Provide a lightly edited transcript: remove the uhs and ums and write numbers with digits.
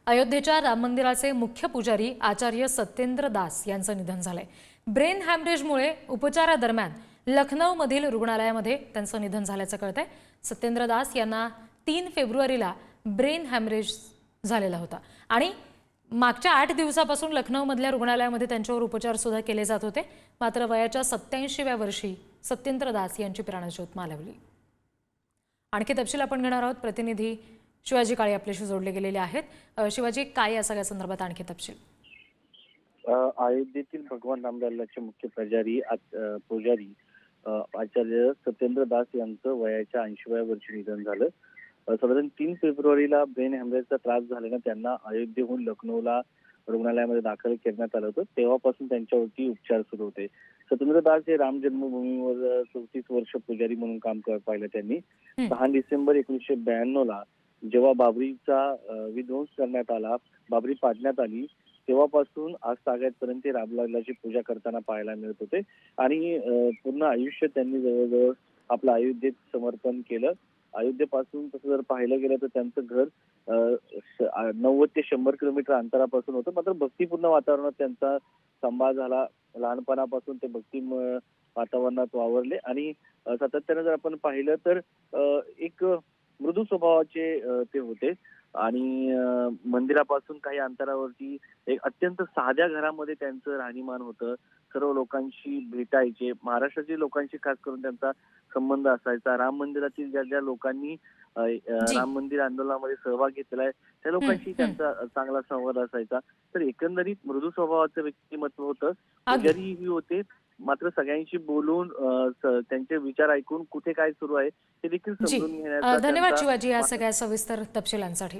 अयोध्येच्या राम मंदिराचे मुख्य पुजारी आचार्य सत्येंद्र दास यांचं निधन झालंय। ब्रेन हॅमरेजमुळे उपचारादरम्यान लखनौमधील रुग्णालयामध्ये त्यांचं निधन झाल्याचं कळतंय। सत्येंद्र दास यांना 3 फेब्रुवारीला ब्रेन हॅमरेज झालेला होता आणि मागच्या 8 दिवसापासून लखनौमधल्या रुग्णालयामध्ये त्यांच्यावर उपचार सुद्धा केले जात होते। मात्र वयाच्या 87व्या वर्षी सत्येंद्र दास यांची प्राणज्योत मालवली। आणखी तपशील आपण घेणार आहोत। प्रतिनिधी शिवाजी काळे आपल्याशी जोडले गेलेले आहेत। शिवाजी, काय या सगळ्या संदर्भात आणखी तपशील? अयोध्येतील भगवान रामलल्लाचे मुख्य पुजारी आचार्य सत्येंद्र दास यांचं वयाच्या 80व्या वर्षी निधन झालं। साधारण 3 फेब्रुवारीला ब्रेन हॅमरेजचा त्रास झाल्यानं त्यांना अयोध्येहून लखनौला रुग्णालयामध्ये दाखल करण्यात आलं होतं। तेव्हापासून त्यांच्यावरती उपचार सुरू होते। सत्येंद्र दास हे राम जन्मभूमीवर 34 वर्ष पुजारी म्हणून काम पाहिलं त्यांनी। 6 डिसेंबर 1992 ला जेव्हा बाबरीचा विध्वंस करण्यात आला, बाबरी पाडण्यात आली, तेव्हापासून आज तागायतपर्यंत रामलल्लाची पूजा करताना पाहायला मिळत होते आणि पूर्ण आयुष्य त्यांनी जवळजवळ आपलं अयोध्येत समर्पण केलं। अयोध्येपासून तसं जर पाहिलं गेलं तर त्यांचं घर 90 ते 100 किलोमीटर अंतरापासून होतं। मात्र भक्तिपूर्ण वातावरणात त्यांचा सांभाळ झाला। लहानपणापासून ते भक्तिमय वातावरणात वावरले आणि सातत्याने जर आपण पाहिलं तर एक मृदू स्वभावाचे ते होते आणि मंदिरापासून काही अंतरावरती एक अत्यंत साध्या घरामध्ये त्यांचं राहणीमान होतं। सर्व लोकांशी भेटायचे। महाराष्ट्रातील लोकांशी खास करून त्यांचा संबंध असायचा। राम मंदिरातील ज्या लोकांनी राम मंदिर आंदोलनामध्ये सहभाग घेतलाय त्या लोकांशी त्यांचा चांगला संवाद असायचा। तर एकंदरीत मृदू स्वभावाचं व्यक्तिमत्व होतं। पुजारीही होते, मात्र सगळ्यांशी बोलून त्यांचे विचार ऐकून कुठे काय सुरू आहे ते देखील समजून घेण्याचा धन्यवाद शिवाजी या सगळ्या सविस्तर तपशिलांसाठी।